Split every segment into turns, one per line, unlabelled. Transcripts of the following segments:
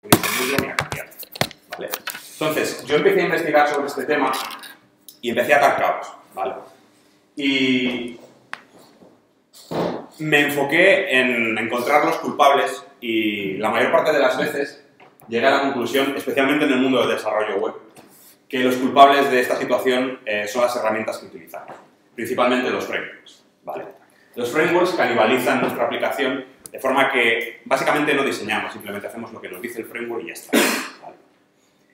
muy ha cambiado. ¿Vale? Entonces, yo empecé a investigar sobre este tema y empecé a atar cabos, ¿vale? Y me enfoqué en encontrar los culpables y la mayor parte de las veces llegué a la conclusión, especialmente en el mundo del desarrollo web, que los culpables de esta situación son las herramientas que utilizamos, principalmente los frameworks, ¿vale? Los frameworks canibalizan nuestra aplicación de forma que básicamente no diseñamos, simplemente hacemos lo que nos dice el framework y ya está, ¿vale?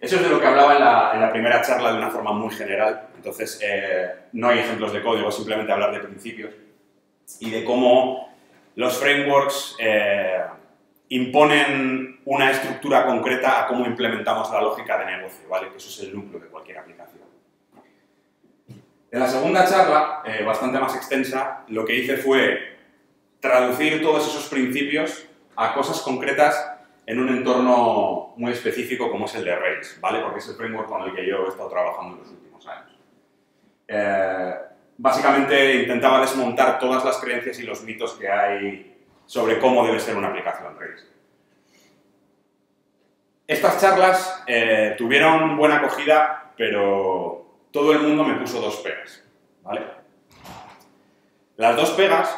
Eso es de lo que hablaba en la primera charla de una forma muy general, entonces no hay ejemplos de código, simplemente hablar de principios y de cómo los frameworks imponen una estructura concreta a cómo implementamos la lógica de negocio, ¿vale? Que eso es el núcleo de cualquier aplicación. En la segunda charla, bastante más extensa, lo que hice fue traducir todos esos principios a cosas concretas en un entorno muy específico como es el de Rails, ¿vale? Porque es el framework con el que yo he estado trabajando en los últimos años. Básicamente intentaba desmontar todas las creencias y los mitos que hay sobre cómo debe ser una aplicación Rails. Estas charlas tuvieron buena acogida, pero todo el mundo me puso dos pegas, ¿vale? Las dos pegas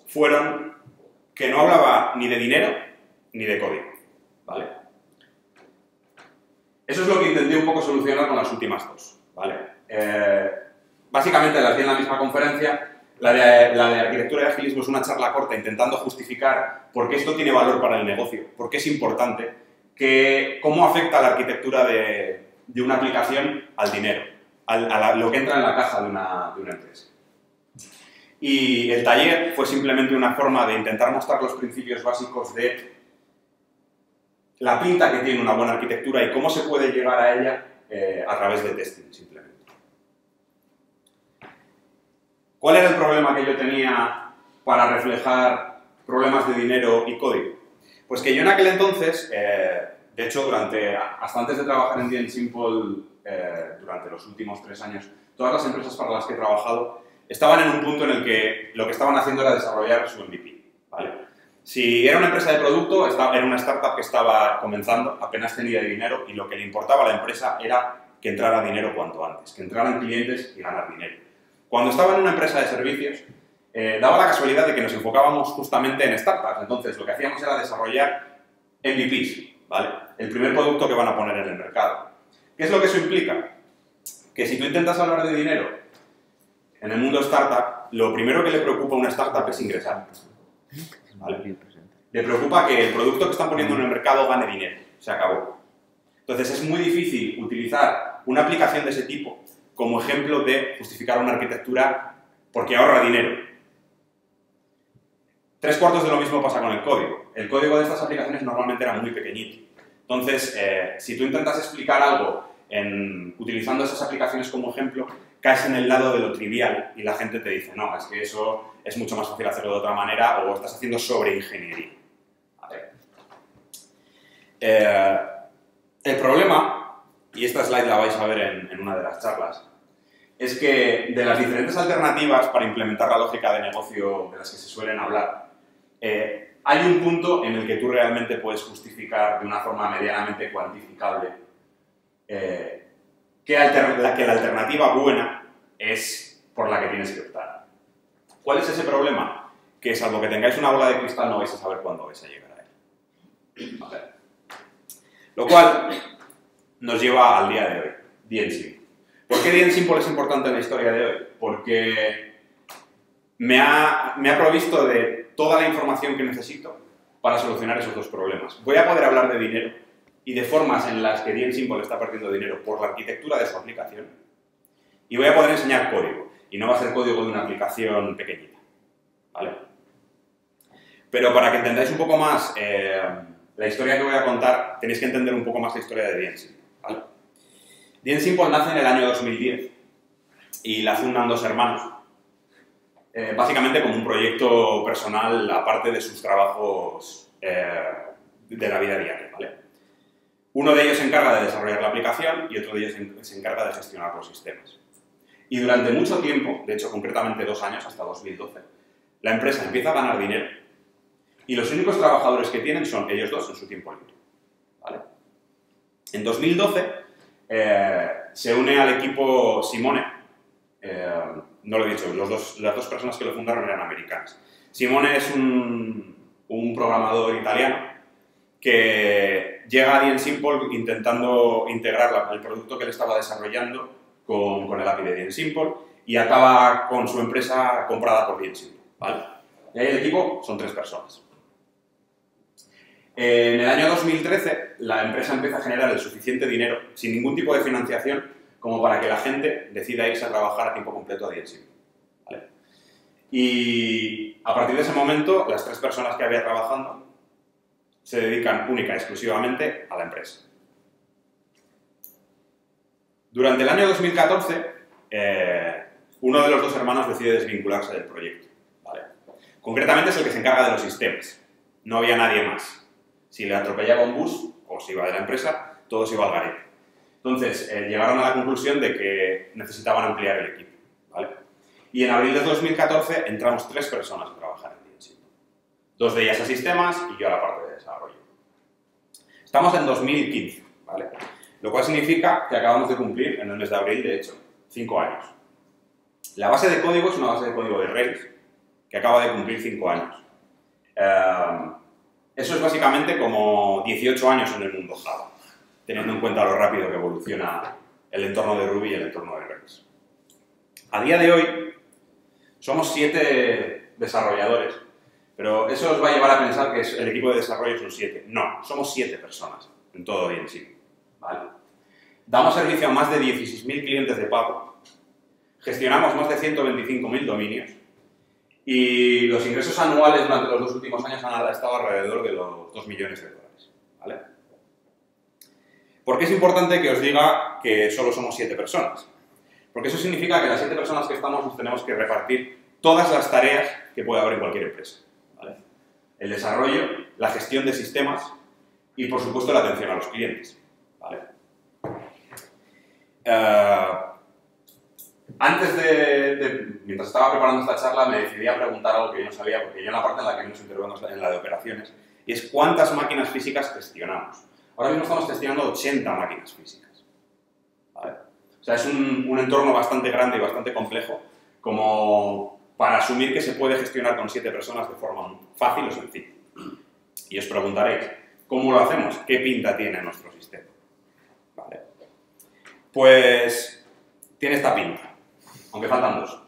fueron que no hablaba ni de dinero ni de código, ¿vale? Eso es lo que intenté un poco solucionar con las últimas dos, ¿vale? Básicamente las di en la misma conferencia. La de arquitectura de agilismo es una charla corta intentando justificar por qué esto tiene valor para el negocio, por qué es importante, cómo afecta la arquitectura de una aplicación al dinero, a lo que entra en la caja de una empresa. Y el taller fue simplemente una forma de intentar mostrar los principios básicos de la pinta que tiene una buena arquitectura y cómo se puede llegar a ella a través de testing, simplemente. ¿Cuál era el problema que yo tenía para reflejar problemas de dinero y código? Pues que yo en aquel entonces, de hecho, hasta antes de trabajar en DN Simple, durante los últimos 3 años, todas las empresas para las que he trabajado estaban en un punto en el que lo que estaban haciendo era desarrollar su MVP, ¿vale? Si era una empresa de producto, era una startup que estaba comenzando, apenas tenía dinero y lo que le importaba a la empresa era que entrara dinero cuanto antes, que entraran clientes y ganar dinero. Cuando estaba en una empresa de servicios, daba la casualidad de que nos enfocábamos justamente en startups. Entonces, lo que hacíamos era desarrollar MVPs, ¿vale? El primer producto que van a poner en el mercado. ¿Qué es lo que eso implica? Que si tú intentas hablar de dinero en el mundo startup, lo primero que le preocupa a una startup es ingresar, ¿vale? Le preocupa que el producto que están poniendo en el mercado gane dinero. Se acabó. Entonces, es muy difícil utilizar una aplicación de ese tipo como ejemplo de justificar una arquitectura porque ahorra dinero. 3/4 de lo mismo pasa con el código. El código de estas aplicaciones normalmente era muy pequeñito. Entonces, si tú intentas explicar algo utilizando esas aplicaciones como ejemplo, caes en el lado de lo trivial y la gente te dice, no, es que eso es mucho más fácil hacerlo de otra manera o estás haciendo sobreingeniería. El problema, y esta slide la vais a ver en una de las charlas, es que de las diferentes alternativas para implementar la lógica de negocio de las que se suelen hablar, hay un punto en el que tú realmente puedes justificar de una forma medianamente cuantificable que la alternativa buena es por la que tienes que optar. ¿Cuál es ese problema? Que salvo que tengáis una bola de cristal no vais a saber cuándo vais a llegar a él. ¿Vale? Lo cual nos lleva al día de hoy, DN Simple. ¿Por qué DN Simple es importante en la historia de hoy? Porque me ha provisto de toda la información que necesito para solucionar esos dos problemas. Voy a poder hablar de dinero y de formas en las que DN Simple está perdiendo dinero por la arquitectura de su aplicación y voy a poder enseñar código y no va a ser código de una aplicación pequeñita, ¿vale? Pero para que entendáis un poco más la historia que voy a contar, tenéis que entender un poco más la historia de DN Simple, ¿vale? DN Simple nace en el año 2010 y la fundan dos hermanos, básicamente como un proyecto personal aparte de sus trabajos de la vida diaria, ¿vale? Uno de ellos se encarga de desarrollar la aplicación y otro de ellos se encarga de gestionar los sistemas. Y durante mucho tiempo, de hecho concretamente 2 años, hasta 2012, la empresa empieza a ganar dinero y los únicos trabajadores que tienen son ellos dos en su tiempo libre, ¿vale? En 2012 se une al equipo Simone, no lo he dicho, las dos personas que lo fundaron eran americanas. Simone es un programador italiano que llega a DNSimple intentando integrar el producto que él estaba desarrollando con el API de DNSimple y acaba con su empresa comprada por DNSimple, ¿vale? Y ahí el equipo son 3 personas. En el año 2013 la empresa empieza a generar el suficiente dinero, sin ningún tipo de financiación, como para que la gente decida irse a trabajar a tiempo completo a DNSimple, ¿vale? Y a partir de ese momento, las 3 personas que había trabajando se dedican única y exclusivamente a la empresa. Durante el año 2014, uno de los 2 hermanos decide desvincularse del proyecto, ¿vale? Concretamente es el que se encarga de los sistemas. No había nadie más. Si le atropellaba un bus o se iba de la empresa, todo se iba al garete. Entonces, llegaron a la conclusión de que necesitaban ampliar el equipo, ¿vale? Y en abril de 2014 entramos 3 personas a trabajar en DNSimple. 2 de ellas a sistemas y yo a la parte de desarrollo. Estamos en 2015, ¿vale? Lo cual significa que acabamos de cumplir, en el mes de abril, de hecho, 5 años. La base de código es una base de código de Rails que acaba de cumplir 5 años. Eso es básicamente como 18 años en el mundo Java, teniendo en cuenta lo rápido que evoluciona el entorno de Ruby y el entorno de Rails. A día de hoy, somos 7 desarrolladores, pero eso os va a llevar a pensar que el equipo de desarrollo son 7. No, somos 7 personas en todo DNSimple, ¿vale? Damos servicio a más de 16.000 clientes de pago, gestionamos más de 125.000 dominios y los ingresos anuales durante los 2 últimos años han estado alrededor de los $2 millones, ¿vale? ¿Por qué es importante que os diga que solo somos 7 personas? Porque eso significa que las 7 personas que estamos nos tenemos que repartir todas las tareas que puede haber en cualquier empresa, ¿vale? El desarrollo, la gestión de sistemas y, por supuesto, la atención a los clientes, ¿vale? Mientras estaba preparando esta charla, me decidí a preguntar algo que yo no sabía, porque yo en la parte en la que menos intervengo es en la de operaciones, y es ¿cuántas máquinas físicas gestionamos? Ahora mismo estamos gestionando 80 máquinas físicas, ¿vale? O sea, es un entorno bastante grande y bastante complejo como para asumir que se puede gestionar con 7 personas de forma fácil o sencilla. Y os preguntaréis, ¿cómo lo hacemos? ¿Qué pinta tiene nuestro sistema? ¿Vale? Pues tiene esta pinta, aunque faltan 2.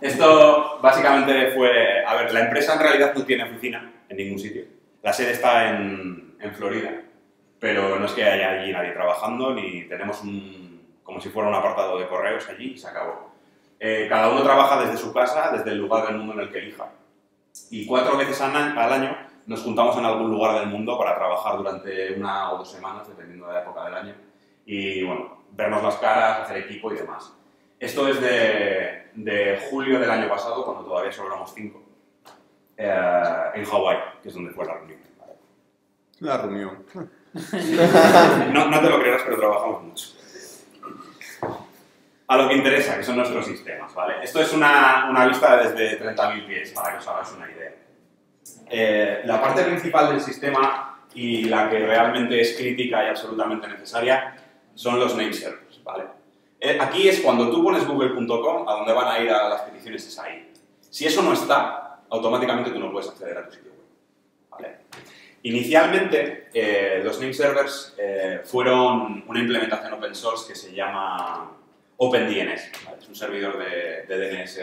Esto básicamente fue... A ver, la empresa en realidad no tiene oficina en ningún sitio. La sede está en Florida, pero no es que haya allí nadie trabajando, ni tenemos como si fuera un apartado de correos allí y se acabó. Cada uno trabaja desde su casa, desde el lugar del mundo en el que elija. Y 4 veces al año nos juntamos en algún lugar del mundo para trabajar durante 1 o 2 semanas, dependiendo de la época del año. Y bueno, vernos las caras, hacer equipo y demás. Esto es de julio del año pasado, cuando todavía solo éramos 5, en Hawái, que es donde fue la reunión. ¿Vale?
La reunión.
No te lo creerás, pero trabajamos mucho. A lo que interesa, que son nuestros sistemas, ¿vale? Esto es una vista desde 30.000 pies, para que os hagáis una idea. La parte principal del sistema y la que realmente es crítica y absolutamente necesaria son los name servers, ¿vale? Aquí es cuando tú pones google.com, a donde van a ir a las peticiones es ahí. Si eso no está, automáticamente tú no puedes acceder a tu sitio web, ¿vale? Inicialmente, los name servers fueron una implementación open source que se llama OpenDNS, ¿vale? Es un servidor de DNS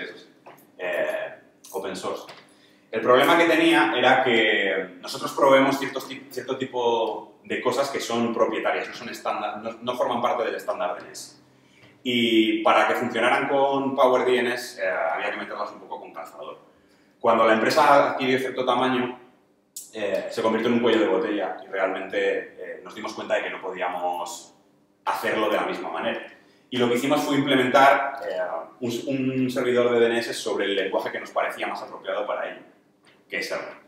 open source. El problema que tenía era que nosotros proveemos cierto tipo de cosas que son propietarias, no son estándar, no forman parte del estándar DNS. Y para que funcionaran con PowerDNS había que meterlas un poco con calzador. Cuando la empresa adquirió cierto tamaño, se convirtió en un cuello de botella y realmente nos dimos cuenta de que no podíamos hacerlo de la misma manera. Y lo que hicimos fue implementar un servidor de DNS sobre el lenguaje que nos parecía más apropiado para ello, que es Erlang.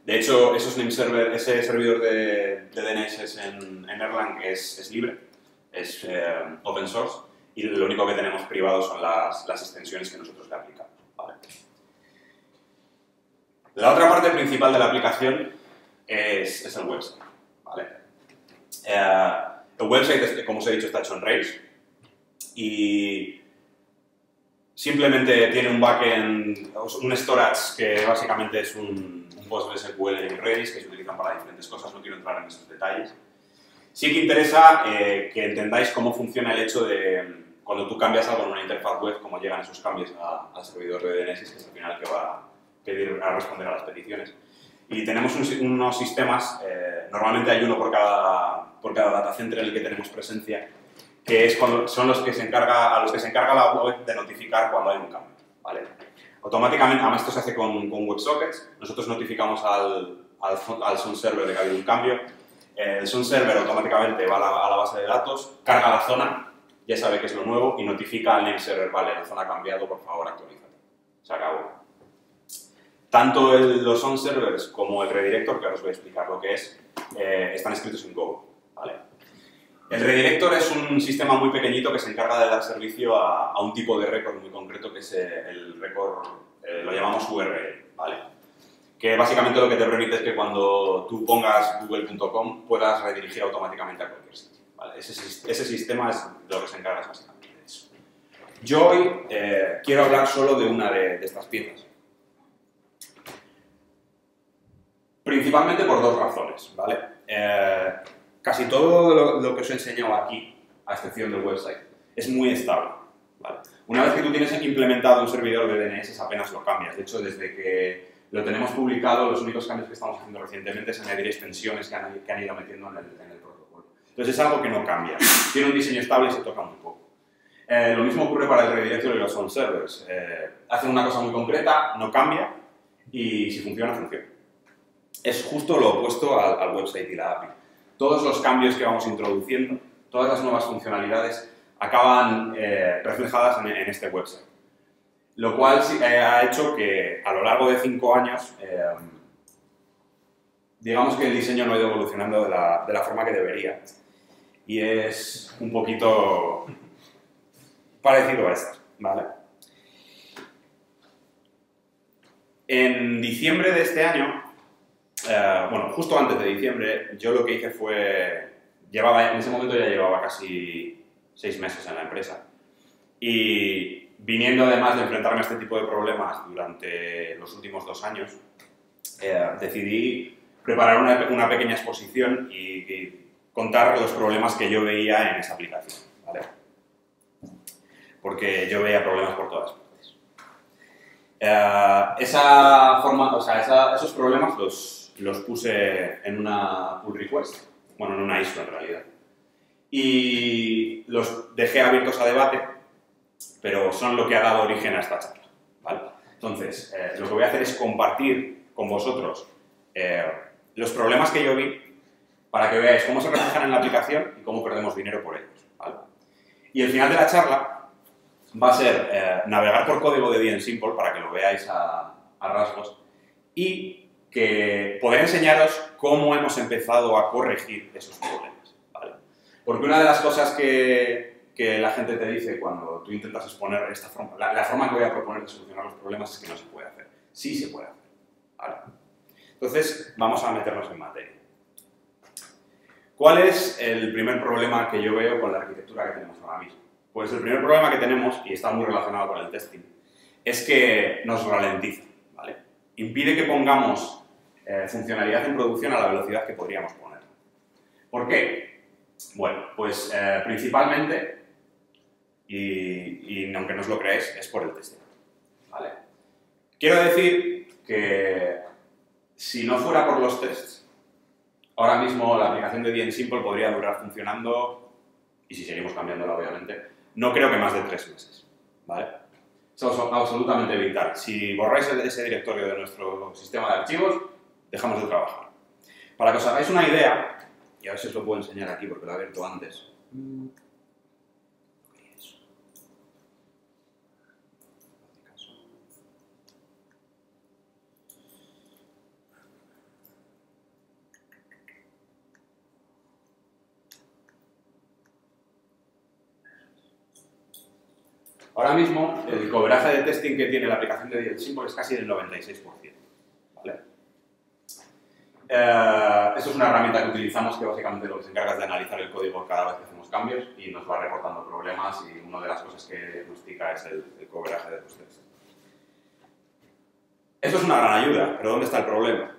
De hecho, ese servidor de DNS en Erlang es libre, es open source, y lo único que tenemos privado son las extensiones que nosotros le aplicamos, ¿vale? La otra parte principal de la aplicación es el website, ¿vale? El website, como os he dicho, está hecho en Rails y simplemente tiene un backend, un storage que básicamente es un PostgreSQL en Redis que se utilizan para diferentes cosas, no quiero entrar en esos detalles. Sí que interesa que entendáis cómo funciona el hecho de cuando tú cambias algo en una interfaz web, cómo llegan esos cambios al servidor de DNS, que es al final el que va a responder a las peticiones. Y tenemos unos sistemas, normalmente hay uno por cada data center en el que tenemos presencia, que son los que a los que se encarga la web de notificar cuando hay un cambio, ¿vale? Automáticamente, además esto se hace con WebSockets, nosotros notificamos al Sun Server de que ha habido un cambio, el Sun Server automáticamente va a la base de datos, carga la zona, ya sabe que es lo nuevo y notifica al name server, vale, la zona ha cambiado, por favor actualízate. Se acabó. Tanto los Sun Servers como el redirector, que ahora os voy a explicar lo que es, están escritos en Go, ¿vale? El redirector es un sistema muy pequeñito que se encarga de dar servicio a un tipo de record muy concreto, que es el record, lo llamamos URL, ¿vale? Que básicamente lo que te permite es que cuando tú pongas google.com puedas redirigir automáticamente a cualquier sitio, ¿vale? Ese sistema es lo que se encarga básicamente de eso. Yo hoy quiero hablar solo de una de estas piezas. Principalmente por dos razones, ¿vale? Casi todo lo que os he enseñado aquí, a excepción del website, es muy estable, ¿vale? Una vez que tú tienes implementado un servidor de DNS, apenas lo cambias. De hecho, desde que lo tenemos publicado, los únicos cambios que estamos haciendo recientemente es añadir extensiones que han ido metiendo en el protocolo. Entonces es algo que no cambia. Tiene un diseño estable y se toca muy poco. Lo mismo ocurre para el redirector y los on servers. Hacen una cosa muy concreta, no cambia y si funciona, funciona. Es justo lo opuesto al website y la API. Todos los cambios que vamos introduciendo, todas las nuevas funcionalidades acaban reflejadas en este website. Lo cual ha hecho que a lo largo de 5 años, digamos que el diseño no ha ido evolucionando de la forma que debería. Y es un poquito parecido a esto, ¿vale? En diciembre de este año, bueno, justo antes de diciembre, yo lo que hice fue, en ese momento ya llevaba casi 6 meses en la empresa y viniendo además de enfrentarme a este tipo de problemas durante los últimos 2 años, decidí preparar una pequeña exposición y contar los problemas que yo veía en esa aplicación, ¿vale? Porque yo veía problemas por todas partes. Esos problemas los puse en una pull request, bueno, en una ISO en realidad, y los dejé abiertos a debate, pero son lo que ha dado origen a esta charla, ¿vale? Entonces, lo que voy a hacer es compartir con vosotros los problemas que yo vi para que veáis cómo se reflejan en la aplicación y cómo perdemos dinero por ellos, ¿vale? Y el final de la charla va a ser navegar por código de DN Simple para que lo veáis a rasgos y que poder enseñaros cómo hemos empezado a corregir esos problemas, ¿vale? Porque una de las cosas que la gente te dice cuando tú intentas exponer esta forma, la forma que voy a proponer de solucionar los problemas es que no se puede hacer. Sí se puede hacer, ¿vale? Entonces, vamos a meternos en materia. ¿Cuál es el primer problema que yo veo con la arquitectura que tenemos ahora mismo? Pues el primer problema que tenemos, y está muy relacionado con el testing, es que nos ralentiza, ¿vale? Impide que pongamos funcionalidad en producción a la velocidad que podríamos poner. ¿Por qué? Bueno, pues principalmente, y aunque no os lo creáis, es por el testing, ¿vale? Quiero decir que si no fuera por los tests, ahora mismo la aplicación de DN Simple podría durar funcionando, y si seguimos cambiándola obviamente, no creo que más de 3 meses, ¿vale? Eso es absolutamente vital. Si borráis ese directorio de nuestro sistema de archivos, dejamos de trabajar. Para que os hagáis una idea, y a ver si os lo puedo enseñar aquí porque lo he abierto antes. Ahora mismo, el cobraje de testing que tiene la aplicación de DN Simple es casi del 96%, ¿vale? Esto es una herramienta que utilizamos que básicamente lo que se encarga es de analizar el código cada vez que hacemos cambios y nos va reportando problemas, y una de las cosas que diagnostica es el coverage de los tests. Esto es una gran ayuda, pero ¿dónde está el problema?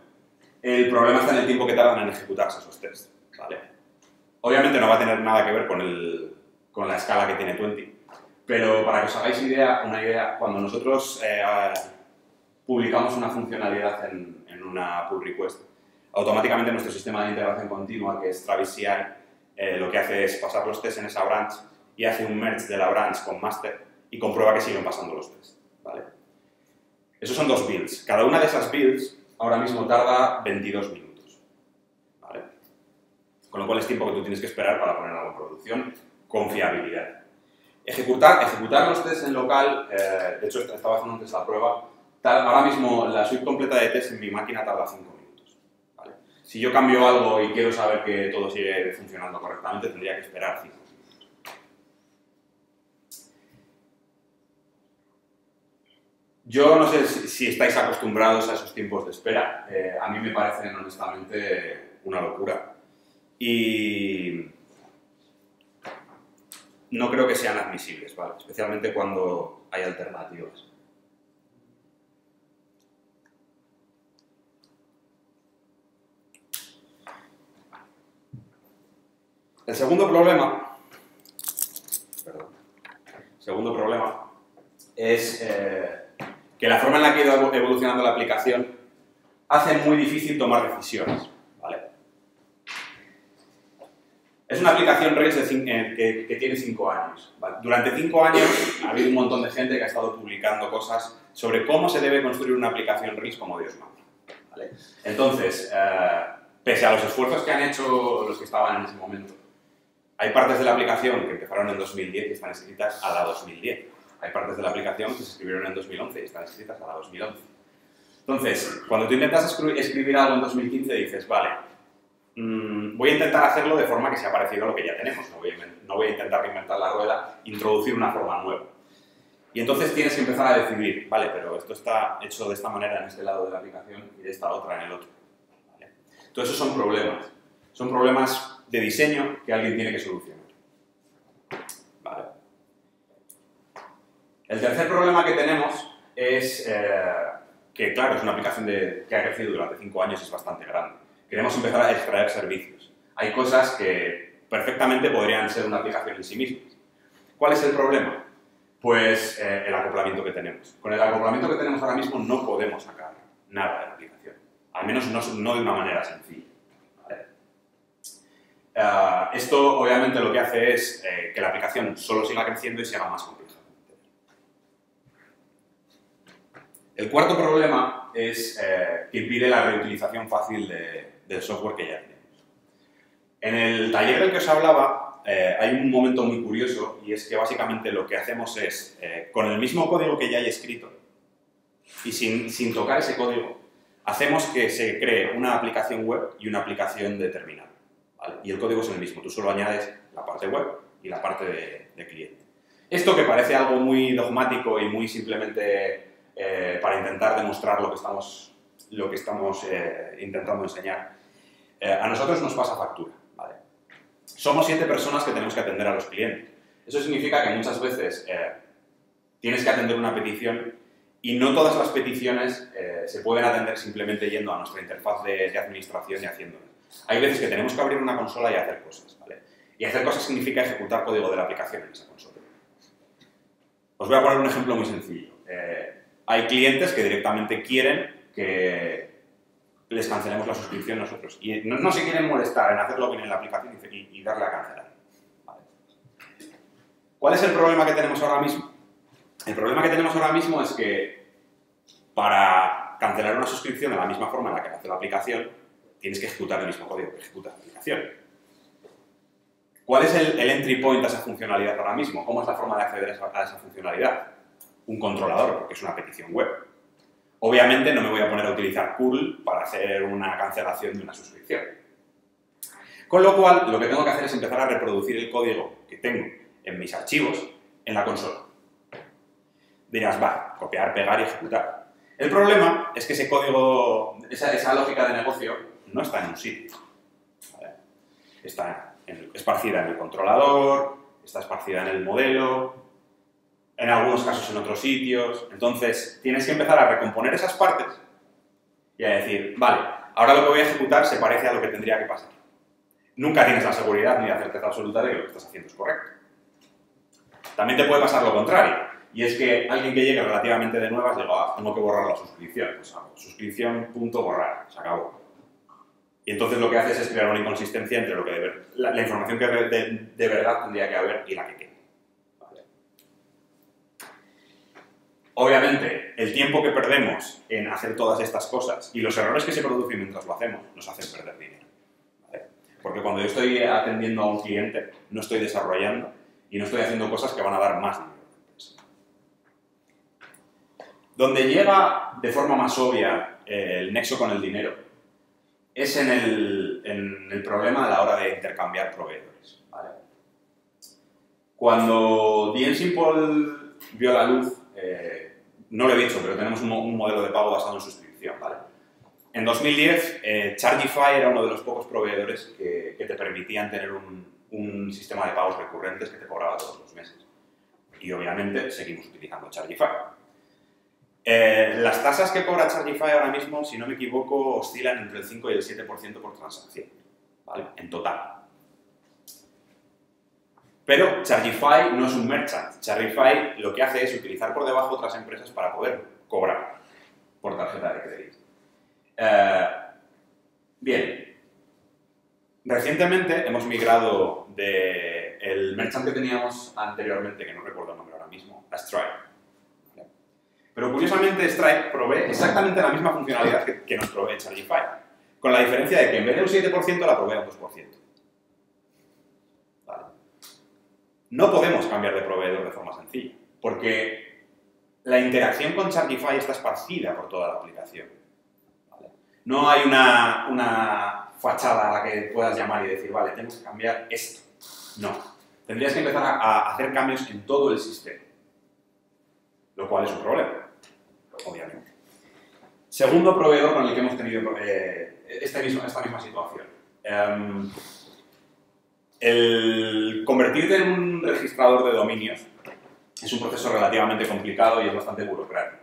El problema está en el tiempo que tardan en ejecutarse esos tests, ¿vale? Obviamente no va a tener nada que ver con la escala que tiene Twenty, pero para que os hagáis una idea, cuando nosotros publicamos una funcionalidad en una pull request, automáticamente nuestro sistema de integración continua, que es Travis CI, lo que hace es pasar los tests en esa branch y hace un merge de la branch con master y comprueba que siguen pasando los tests, ¿vale? Esos son 2 builds. Cada una de esas builds ahora mismo tarda 22 minutos, ¿vale? Con lo cual es tiempo que tú tienes que esperar para poner algo en producción con fiabilidad. Ejecutar los tests en local, de hecho estaba haciendo antes la prueba, ahora mismo la suite completa de tests en mi máquina tarda 5 minutos, ¿vale? Si yo cambio algo y quiero saber que todo sigue funcionando correctamente, tendría que esperar 5 minutos. Yo no sé si estáis acostumbrados a esos tiempos de espera. A mí me parecen honestamente una locura. Y no creo que sean admisibles, ¿vale? Especialmente cuando hay alternativas. El segundo problema es que la forma en la que ha ido evolucionando la aplicación hace muy difícil tomar decisiones, ¿vale? Es una aplicación Rails que tiene 5 años, ¿vale? Durante 5 años ha habido un montón de gente que ha estado publicando cosas sobre cómo se debe construir una aplicación Rails como Dios manda, ¿vale? Entonces, pese a los esfuerzos que han hecho los que estaban en ese momento, hay partes de la aplicación que empezaron en 2010 y están escritas a la 2010. Hay partes de la aplicación que se escribieron en 2011 y están escritas a la 2011. Entonces, cuando tú intentas escribir algo en 2015, dices, vale, voy a intentar hacerlo de forma que sea parecido a lo que ya tenemos. No voy a intentar reinventar la rueda, introducir una forma nueva. Y entonces tienes que empezar a decidir, vale, pero esto está hecho de esta manera en este lado de la aplicación y de esta otra en el otro, ¿vale? Todo eso son problemas. Son problemas de diseño que alguien tiene que solucionar, ¿vale? El tercer problema que tenemos es que, claro, es una aplicación que ha crecido durante 5 años y es bastante grande. Queremos empezar a extraer servicios. Hay cosas que perfectamente podrían ser una aplicación en sí mismas. ¿Cuál es el problema? Pues el acoplamiento que tenemos. Con el acoplamiento que tenemos ahora mismo no podemos sacar nada de la aplicación. Al menos no de una manera sencilla. Esto obviamente lo que hace es que la aplicación solo siga creciendo y se haga más compleja. El cuarto problema es que impide la reutilización fácil del software que ya tenemos. En el taller del que os hablaba hay un momento muy curioso, y es que básicamente lo que hacemos es, con el mismo código que ya hay escrito y sin tocar ese código, hacemos que se cree una aplicación web y una aplicación de terminal, ¿vale? Y el código es el mismo, tú solo añades la parte web y la parte de cliente. Esto, que parece algo muy dogmático y muy simplemente para intentar demostrar lo que estamos intentando enseñar, a nosotros nos pasa factura, ¿vale? Somos 7 personas que tenemos que atender a los clientes. Eso significa que muchas veces tienes que atender una petición y no todas las peticiones se pueden atender simplemente yendo a nuestra interfaz de administración y haciéndolas. Hay veces que tenemos que abrir una consola y hacer cosas, ¿vale? Y hacer cosas significa ejecutar código de la aplicación en esa consola. Os voy a poner un ejemplo muy sencillo. Hay clientes que directamente quieren que les cancelemos la suscripción nosotros y no se quieren molestar en hacer login en la aplicación y darle a cancelar, ¿vale? ¿Cuál es el problema que tenemos ahora mismo? El problema que tenemos ahora mismo es que para cancelar una suscripción de la misma forma en la que hace la aplicación, tienes que ejecutar el mismo código que ejecuta la aplicación. ¿Cuál es el entry point a esa funcionalidad ahora mismo? ¿Cómo es la forma de acceder a esa funcionalidad? Un controlador, porque es una petición web. Obviamente no me voy a poner a utilizar curl para hacer una cancelación de una suscripción. Con lo cual, lo que tengo que hacer es empezar a reproducir el código que tengo en mis archivos en la consola. Dirás, va, copiar, pegar y ejecutar. El problema es que ese código, esa lógica de negocio, no está en un sitio. ¿Vale? Está esparcida en el controlador, está esparcida en el modelo, en algunos casos en otros sitios. Entonces, tienes que empezar a recomponer esas partes y a decir, vale, ahora lo que voy a ejecutar se parece a lo que tendría que pasar. Nunca tienes la seguridad ni la certeza absoluta de que lo que estás haciendo es correcto. También te puede pasar lo contrario, y es que alguien que llegue relativamente de nuevas diga, tengo que borrar la suscripción. Pues hago suscripción, punto, borrar, se acabó. Y entonces lo que haces es crear una inconsistencia entre lo que la información que de verdad tendría que haber y la que queda. ¿Vale? Obviamente, el tiempo que perdemos en hacer todas estas cosas y los errores que se producen mientras lo hacemos nos hacen perder dinero. ¿Vale? Porque cuando yo estoy atendiendo a un cliente, no estoy desarrollando y no estoy haciendo cosas que van a dar más dinero. Donde llega de forma más obvia el nexo con el dinero es en el problema a la hora de intercambiar proveedores. ¿Vale? Cuando DNSimple vio la luz, no lo he dicho, pero tenemos un modelo de pago basado en suscripción. ¿Vale? En 2010, Chargify era uno de los pocos proveedores que te permitían tener un sistema de pagos recurrentes que te cobraba todos los meses. Y obviamente seguimos utilizando Chargify. Las tasas que cobra Chargify ahora mismo, si no me equivoco, oscilan entre el 5 y el 7% por transacción, ¿vale? En total. Pero Chargify no es un merchant. Chargify lo que hace es utilizar por debajo otras empresas para poder cobrar por tarjeta de crédito. Bien. Recientemente hemos migrado del merchant que teníamos anteriormente, que no recuerdo el nombre ahora mismo, a Stripe. Pero curiosamente Stripe provee exactamente la misma funcionalidad que nos provee Chargify, con la diferencia de que en vez de un 7% la provee un 2%. ¿Vale? No podemos cambiar de proveedor de forma sencilla, porque la interacción con Chargify está esparcida por toda la aplicación. ¿Vale? No hay una fachada a la que puedas llamar y decir, vale, tengo que cambiar esto. No. Tendrías que empezar a hacer cambios en todo el sistema, lo cual es un problema, obviamente. Segundo proveedor con el que hemos tenido esta misma situación. El convertirte en un registrador de dominios es un proceso relativamente complicado y es bastante burocrático.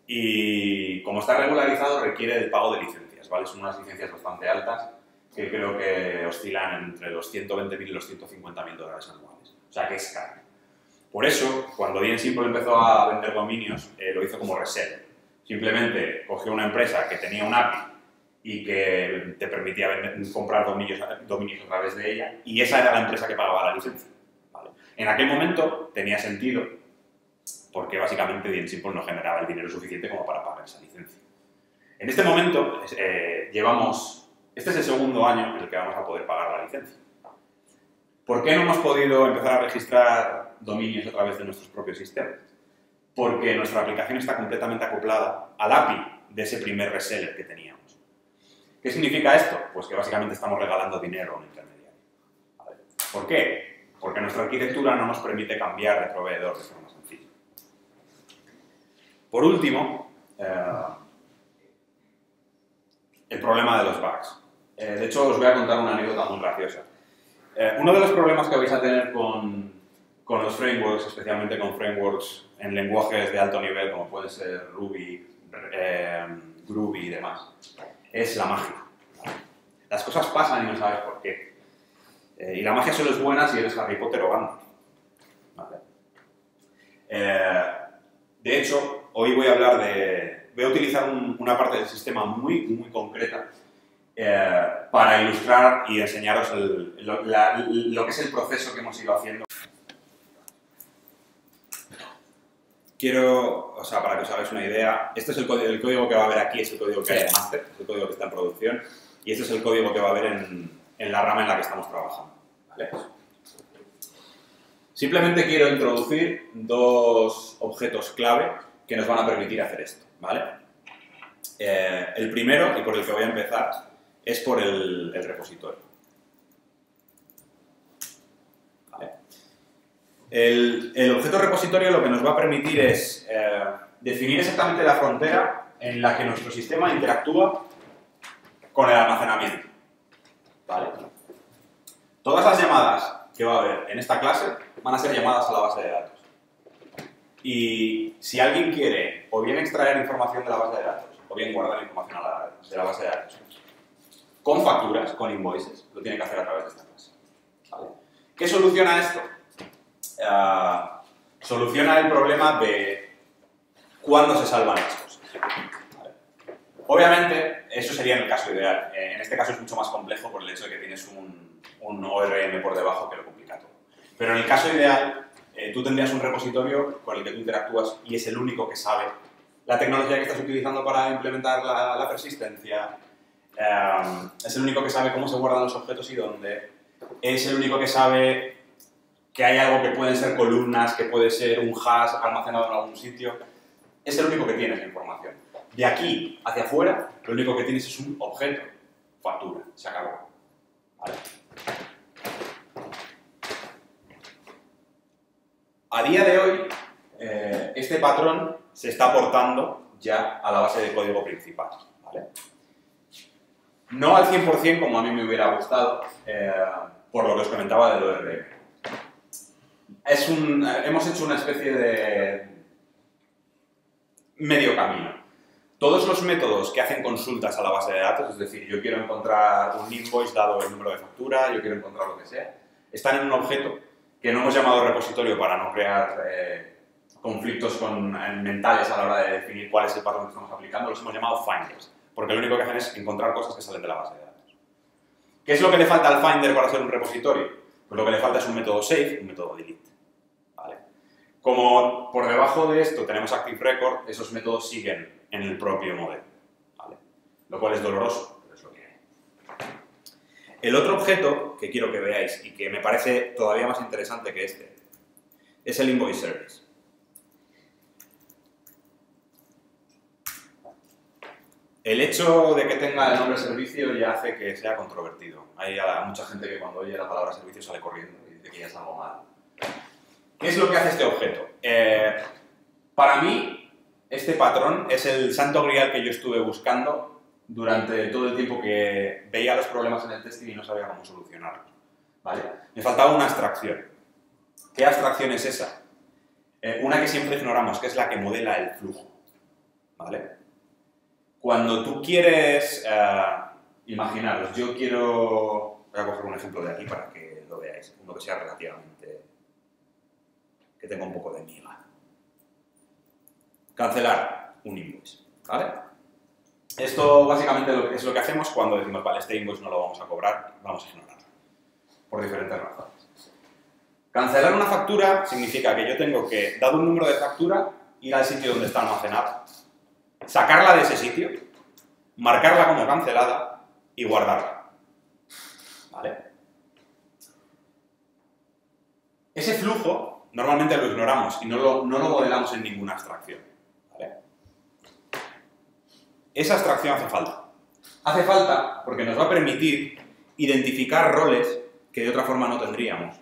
Y como está regularizado, requiere el pago de licencias, ¿vale? Son unas licencias bastante altas que creo que oscilan entre los 120.000 y los 150.000 dólares anuales. O sea que es caro. Por eso, cuando DNSimple empezó a vender dominios, lo hizo como reseller. Simplemente cogió una empresa que tenía un API y que te permitía comprar dominios a través de ella, y esa era la empresa que pagaba la licencia. ¿Vale? En aquel momento tenía sentido, porque básicamente DNSimple no generaba el dinero suficiente como para pagar esa licencia. En este momento, este es el segundo año en el que vamos a poder pagar la licencia. ¿Por qué no hemos podido empezar a registrar dominios a través de nuestros propios sistemas? Porque nuestra aplicación está completamente acoplada al API de ese primer reseller que teníamos. ¿Qué significa esto? Pues que básicamente estamos regalando dinero a un intermediario. ¿Vale? ¿Por qué? Porque nuestra arquitectura no nos permite cambiar de proveedor de forma sencilla. Por último, el problema de los bugs. De hecho, os voy a contar una anécdota muy graciosa. Uno de los problemas que vais a tener con los frameworks, especialmente con frameworks en lenguajes de alto nivel, como pueden ser Ruby, Groovy y demás, es la magia. Las cosas pasan y no sabes por qué. Y la magia solo es buena si eres Harry Potter o Gandalf. ¿Vale? De hecho, hoy voy a utilizar una parte del sistema muy concreta para ilustrar y enseñaros lo que es el proceso que hemos ido haciendo. Para que os hagáis una idea, este es el código que va a haber aquí, es el código que hay en master, es el código que está en producción, y este es el código que va a haber en la rama en la que estamos trabajando. ¿Vale? Simplemente quiero introducir dos objetos clave que nos van a permitir hacer esto. ¿Vale? El primero, y por el que voy a empezar, es por el repositorio. ¿Vale? El objeto repositorio lo que nos va a permitir es definir exactamente la frontera en la que nuestro sistema interactúa con el almacenamiento. ¿Vale? Todas las llamadas que va a haber en esta clase van a ser llamadas a la base de datos. Y si alguien quiere o bien extraer información de la base de datos o bien guardar información de la base de datos con facturas, con invoices, lo tiene que hacer a través de esta clase. ¿Vale? ¿Qué soluciona esto? Soluciona el problema de cuándo se salvan las cosas. ¿Vale? Obviamente, eso sería en el caso ideal. En este caso es mucho más complejo por el hecho de que tienes un ORM por debajo que lo complica todo. Pero en el caso ideal, tú tendrías un repositorio con el que tú interactúas y es el único que sabe la tecnología que estás utilizando para implementar la persistencia, es el único que sabe cómo se guardan los objetos y dónde, es el único que sabe que hay algo que pueden ser columnas, que puede ser un hash almacenado en algún sitio, es el único que tiene esa información. De aquí hacia afuera, lo único que tienes es un objeto, factura, se acabó. ¿Vale? A día de hoy, este patrón se está aportando ya a la base de código principal. ¿Vale? No al 100% como a mí me hubiera gustado, por lo que os comentaba del ORM. Hemos hecho una especie de medio camino. Todos los métodos que hacen consultas a la base de datos, es decir, yo quiero encontrar un invoice dado el número de factura, yo quiero encontrar lo que sea, están en un objeto que no hemos llamado repositorio para no crear conflictos mentales a la hora de definir cuál es el patrón que estamos aplicando, los hemos llamado finders, porque lo único que hacen es encontrar cosas que salen de la base de datos. ¿Qué es lo que le falta al finder para ser un repositorio? Pues lo que le falta es un método save y un método delete. ¿Vale? Como por debajo de esto tenemos Active Record, esos métodos siguen en el propio modelo. ¿Vale? Lo cual es doloroso, pero es lo que hay. El otro objeto que quiero que veáis y que me parece todavía más interesante que este es el Invoice Service. El hecho de que tenga el nombre servicio ya hace que sea controvertido. Hay mucha gente que cuando oye la palabra servicio sale corriendo y dice que ya es algo malo. ¿Qué es lo que hace este objeto? Para mí, este patrón es el santo grial que yo estuve buscando durante todo el tiempo que veía los problemas en el testing y no sabía cómo solucionarlos. ¿Vale? Me faltaba una abstracción. ¿Qué abstracción es esa? Una que siempre ignoramos, que es la que modela el flujo. ¿Vale? Cuando tú quieres, imaginaros, yo quiero, voy a coger un ejemplo de aquí para que lo veáis, uno que sea relativamente, que tenga un poco de miga. Cancelar un invoice, ¿vale? Esto básicamente es lo que hacemos cuando decimos, vale, este invoice no lo vamos a cobrar, vamos a ignorarlo, por diferentes razones. Cancelar una factura significa que yo tengo que, dado un número de factura, ir al sitio donde está almacenada, sacarla de ese sitio, marcarla como cancelada y guardarla. ¿Vale? Ese flujo normalmente lo ignoramos y no lo modelamos en ninguna abstracción. ¿Vale? Esa abstracción hace falta. Hace falta porque nos va a permitir identificar roles que de otra forma no tendríamos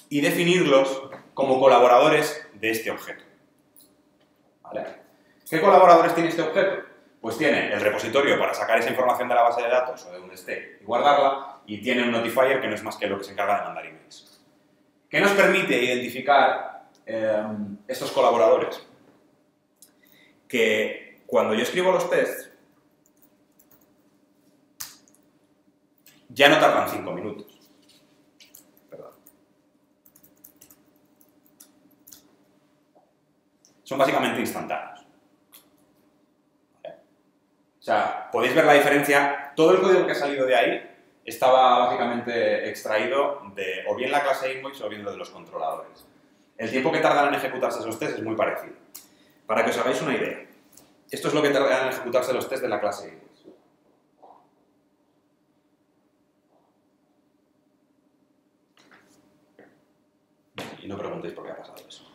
y definirlos como colaboradores de este objeto. ¿Vale? ¿Qué colaboradores tiene este objeto? Pues tiene el repositorio para sacar esa información de la base de datos o de donde esté y guardarla, y tiene un notifier que no es más que lo que se encarga de mandar emails. ¿Qué nos permite identificar estos colaboradores? Que cuando yo escribo los tests, ya no tardan 5 minutos. Perdón. Son básicamente instantáneos. ¿Vale? O sea, podéis ver la diferencia. Todo el código que ha salido de ahí estaba básicamente extraído de o bien la clase invoice o bien lo de los controladores. El tiempo que tardan en ejecutarse esos tests es muy parecido. Para que os hagáis una idea, esto es lo que tardan en ejecutarse los tests de la clase invoice. Y no preguntéis por qué ha pasado eso.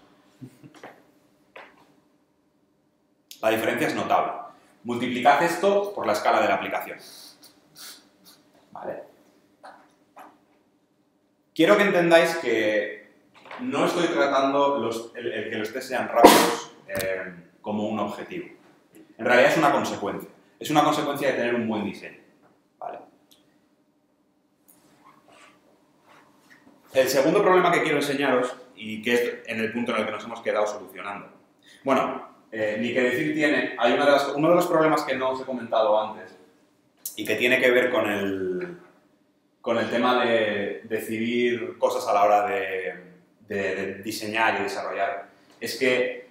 La diferencia es notable. Multiplicad esto por la escala de la aplicación. ¿Vale? Quiero que entendáis que no estoy tratando el que los tests sean rápidos como un objetivo. En realidad es una consecuencia. Es una consecuencia de tener un buen diseño. ¿Vale? El segundo problema que quiero enseñaros, y que es en el punto en el que nos hemos quedado solucionando. Bueno, ni que decir tiene, hay uno de los problemas que no os he comentado antes y que tiene que ver con el tema de decidir cosas a la hora de diseñar y desarrollar. Es que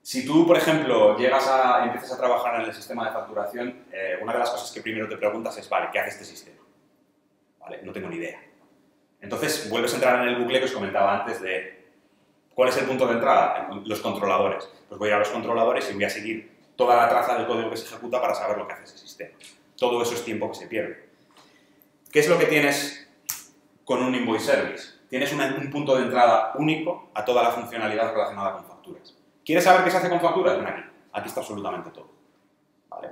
si tú, por ejemplo, empiezas a trabajar en el sistema de facturación, una de las cosas que primero te preguntas es, vale, ¿qué hace este sistema? ¿Vale? No tengo ni idea. Entonces, vuelves a entrar en el bucle que os comentaba antes de ¿cuál es el punto de entrada? Los controladores. Pues voy a ir a los controladores y voy a seguir toda la traza del código que se ejecuta para saber lo que hace ese sistema. Todo eso es tiempo que se pierde. ¿Qué es lo que tienes con un invoice service? Tienes un punto de entrada único a toda la funcionalidad relacionada con facturas. ¿Quieres saber qué se hace con facturas? Ven aquí. Aquí está absolutamente todo. ¿Vale?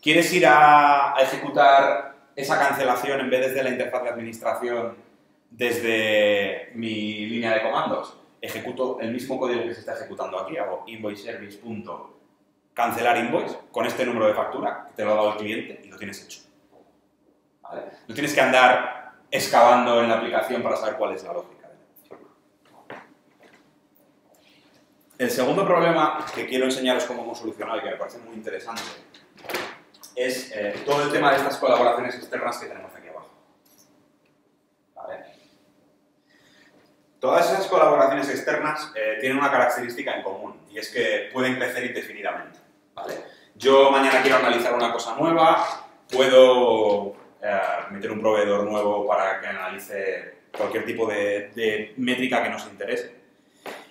¿Quieres ir a ejecutar esa cancelación en vez desde la interfaz de administración desde mi línea de comandos? Ejecuto el mismo código que se está ejecutando aquí, hago invoiceservice.cancelar invoice con este número de factura que te lo ha dado el cliente y lo tienes hecho. ¿Vale? No tienes que andar excavando en la aplicación para saber cuál es la lógica. El segundo problema que quiero enseñaros cómo hemos solucionado y que me parece muy interesante es todo el tema de estas colaboraciones externas que tenemos aquí abajo. ¿Vale? Todas esas colaboraciones externas tienen una característica en común y es que pueden crecer indefinidamente. ¿Vale? Yo mañana quiero analizar una cosa nueva, puedo meter un proveedor nuevo para que analice cualquier tipo de métrica que nos interese.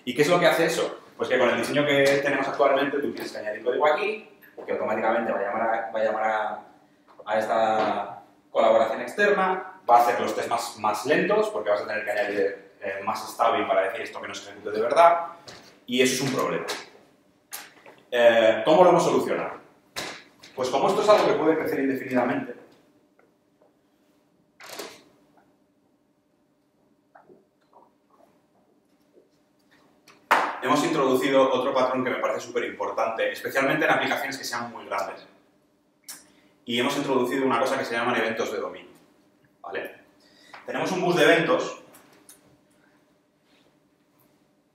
¿Y qué es lo que hace eso? Pues que con el diseño que tenemos actualmente tú tienes que añadir código aquí, que automáticamente va a llamar a esta colaboración externa, va a hacer los test más lentos porque vas a tener que añadir más stubing para decir esto que no se ejecute de verdad, y eso es un problema. ¿Cómo lo hemos solucionado? Pues como esto es algo que puede crecer indefinidamente, hemos introducido otro patrón que me parece súper importante, especialmente en aplicaciones que sean muy grandes. Y hemos introducido una cosa que se llaman eventos de dominio. ¿Vale? Tenemos un bus de eventos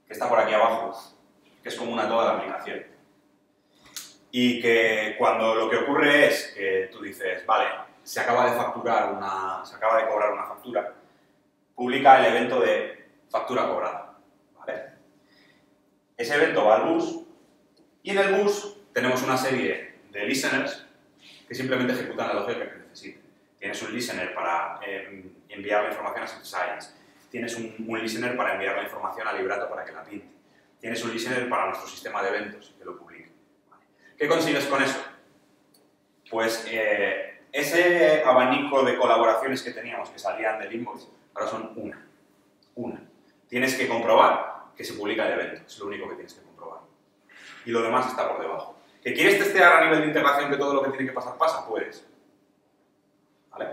que está por aquí abajo, que es común a toda la aplicación. Y que cuando lo que ocurre es que tú dices, vale, se acaba de cobrar una factura, publica el evento de factura cobrada. ¿Vale? Ese evento va al bus y en el bus tenemos una serie de listeners que simplemente ejecutan la lógica que necesiten. Tienes un listener para enviar la información a Science. Tienes un listener para enviar la información a Librato para que la pinte. Tienes un listener para nuestro sistema de eventos que lo publique. ¿Vale? ¿Qué consigues con eso? Pues ese abanico de colaboraciones que teníamos que salían del invoice, ahora son una. Tienes que comprobar que se publica el evento, es lo único que tienes que comprobar. Y lo demás está por debajo. ¿Que quieres testear a nivel de integración que todo lo que tiene que pasar pasa? Puedes. ¿Vale?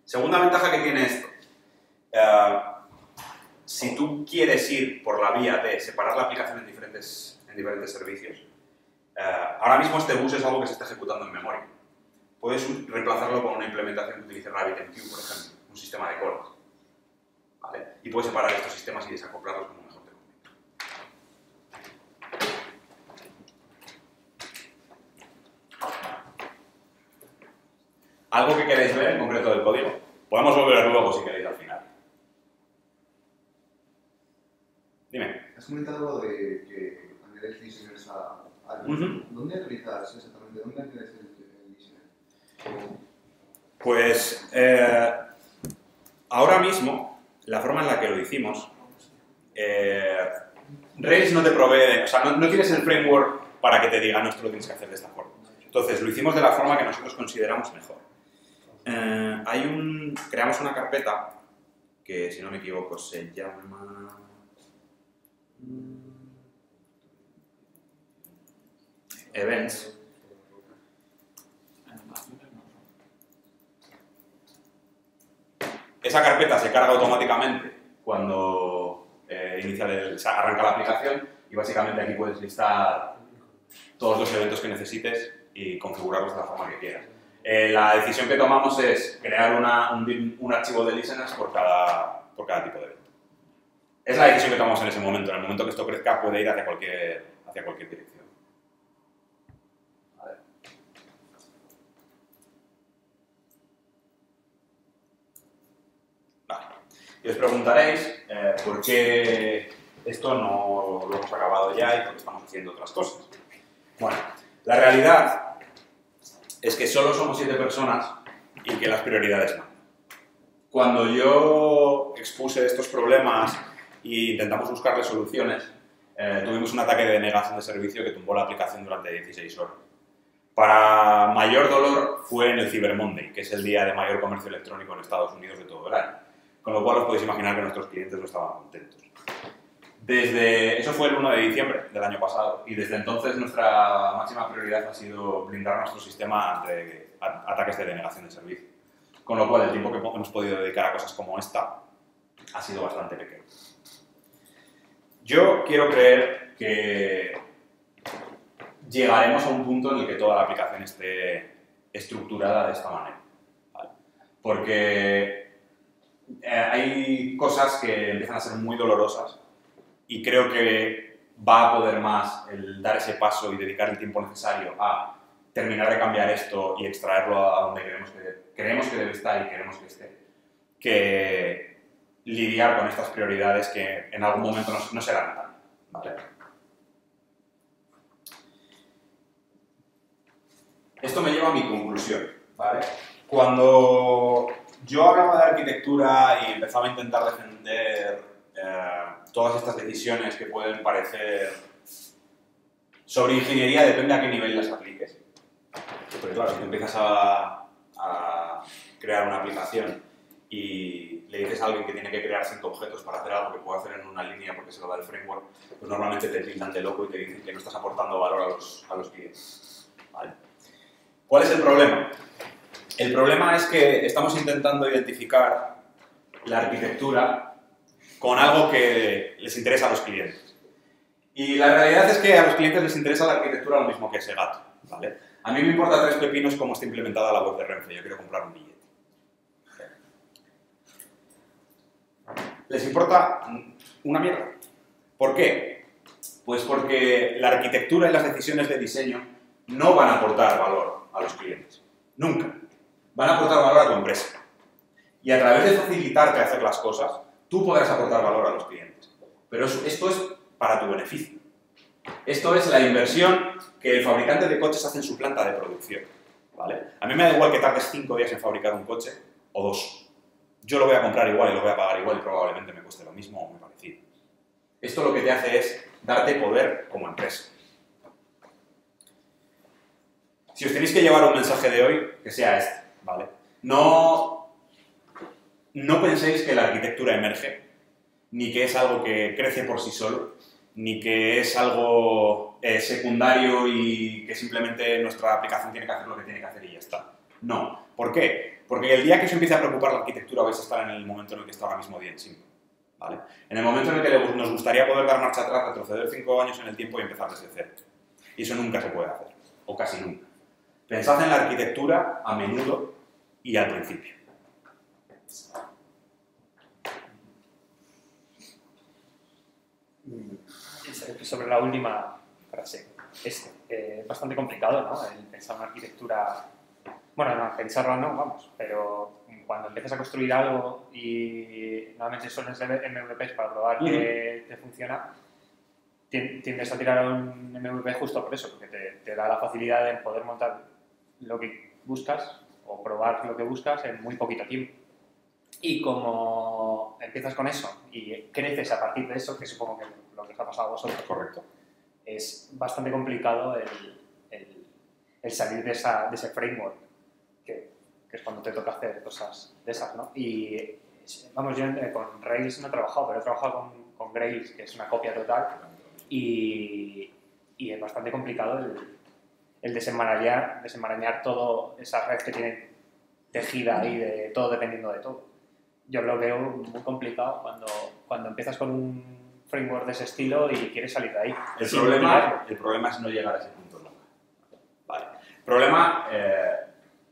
Segunda ventaja que tiene esto. Si tú quieres ir por la vía de separar la aplicación en diferentes servicios, ahora mismo este bus es algo que se está ejecutando en memoria. Puedes reemplazarlo con una implementación que utilice RabbitMQ, por ejemplo, un sistema de colas. ¿Vale? Y puedes separar estos sistemas y desacoplarlos como mejor te convenga. ¿Algo que queréis ver en concreto del código? Podemos volver luego si queréis al final. Dime.
Has comentado de que añades listeners al ¿Dónde utilizas exactamente? ¿Dónde añades el listener?
Pues ahora mismo, la forma en la que lo hicimos, Rails no te provee, o sea, no tienes el framework para que te diga, no, esto lo tienes que hacer de esta forma. Entonces, lo hicimos de la forma que nosotros consideramos mejor. Creamos una carpeta que, si no me equivoco, se llama Events. Esa carpeta se carga automáticamente cuando arranca la aplicación y básicamente aquí puedes listar todos los eventos que necesites y configurarlos de la forma que quieras. La decisión que tomamos es crear un archivo de listeners por cada tipo de evento. Es la decisión que tomamos en ese momento. En el momento que esto crezca puede ir hacia cualquier dirección. A ver. Vale. Y os preguntaréis por qué esto no lo hemos acabado ya y por qué estamos haciendo otras cosas. Bueno, la realidad es que solo somos 7 personas y que las prioridades mandan. Cuando yo expuse estos problemas e intentamos buscarle soluciones, tuvimos un ataque de denegación de servicio que tumbó la aplicación durante 16 horas. Para mayor dolor fue en el Cyber Monday, que es el día de mayor comercio electrónico en Estados Unidos de todo el año. Con lo cual os podéis imaginar que nuestros clientes no estaban contentos. Eso fue el 1 de diciembre del año pasado y desde entonces nuestra máxima prioridad ha sido blindar nuestro sistema ante ataques de denegación de servicio. Con lo cual el tiempo que hemos podido dedicar a cosas como esta ha sido bastante pequeño. Yo quiero creer que llegaremos a un punto en el que toda la aplicación esté estructurada de esta manera, ¿vale? Porque hay cosas que empiezan a ser muy dolorosas y creo que va a poder más el dar ese paso y dedicar el tiempo necesario a terminar de cambiar esto y extraerlo a donde creemos que debe estar y queremos que esté, que lidiar con estas prioridades que en algún momento no serán tal, ¿vale? Esto me lleva a mi conclusión, ¿vale? Cuando yo hablaba de arquitectura y empezaba a intentar defender todas estas decisiones que pueden parecer sobre ingeniería, depende a qué nivel las apliques. Porque claro, si tú empiezas a crear una aplicación y le dices a alguien que tiene que crear 5 objetos para hacer algo que puede hacer en una línea porque se lo da el framework, pues normalmente te tildan de loco y te dicen que no estás aportando valor a los clientes, ¿vale? ¿Cuál es el problema? El problema es que estamos intentando identificar la arquitectura con algo que les interesa a los clientes. Y la realidad es que a los clientes les interesa la arquitectura lo mismo que ese gato, ¿vale? A mí me importa 3 pepinos cómo está implementada la web de Renfe. Yo quiero comprar un billete. Les importa una mierda. ¿Por qué? Pues porque la arquitectura y las decisiones de diseño no van a aportar valor a los clientes. Nunca. Van a aportar valor a tu empresa. Y a través de facilitarte hacer las cosas, tú podrás aportar valor a los clientes. Pero esto es para tu beneficio. Esto es la inversión que el fabricante de coches hace en su planta de producción, ¿vale? A mí me da igual que tardes 5 días en fabricar un coche o 2. Yo lo voy a comprar igual y lo voy a pagar igual y probablemente me cueste lo mismo o muy parecido. Esto lo que te hace es darte poder como empresa. Si os tenéis que llevar un mensaje de hoy, que sea este, ¿vale? No penséis que la arquitectura emerge, ni que es algo que crece por sí solo, ni que es algo secundario y que simplemente nuestra aplicación tiene que hacer lo que tiene que hacer y ya está. No. ¿Por qué? Porque el día que os empiece a preocupar la arquitectura vais a estar en el momento en el que está ahora mismo DNSync, ¿vale? En el momento en el que nos gustaría poder dar marcha atrás, retroceder 5 años en el tiempo y empezar desde cero. Y eso nunca se puede hacer, o casi nunca. Pensad en la arquitectura a menudo y al principio.
Sobre la última frase, es bastante complicado, ¿no? El pensar una arquitectura, bueno, no, pensarla no, vamos, pero cuando empiezas a construir algo y normalmente suelen ser MVPs para probar que te funciona, tiendes a tirar a un MVP justo por eso, porque te da la facilidad de poder montar lo que buscas o probar lo que buscas en muy poquito tiempo. Y como empiezas con eso y creces a partir de eso, que supongo que lo que os ha pasado a vosotros,
Correcto.
es bastante complicado el salir de ese framework, que es cuando te toca hacer cosas de esas, ¿no? Y vamos, yo con Rails no he trabajado, pero he trabajado con Grails, que es una copia total, y es bastante complicado el desenmarañar toda esa red que tienen tejida ahí, de todo dependiendo de todo. Yo lo veo muy complicado cuando empiezas con un framework de ese estilo y quieres salir de ahí.
El problema es no llegar a ese punto nunca. Problema,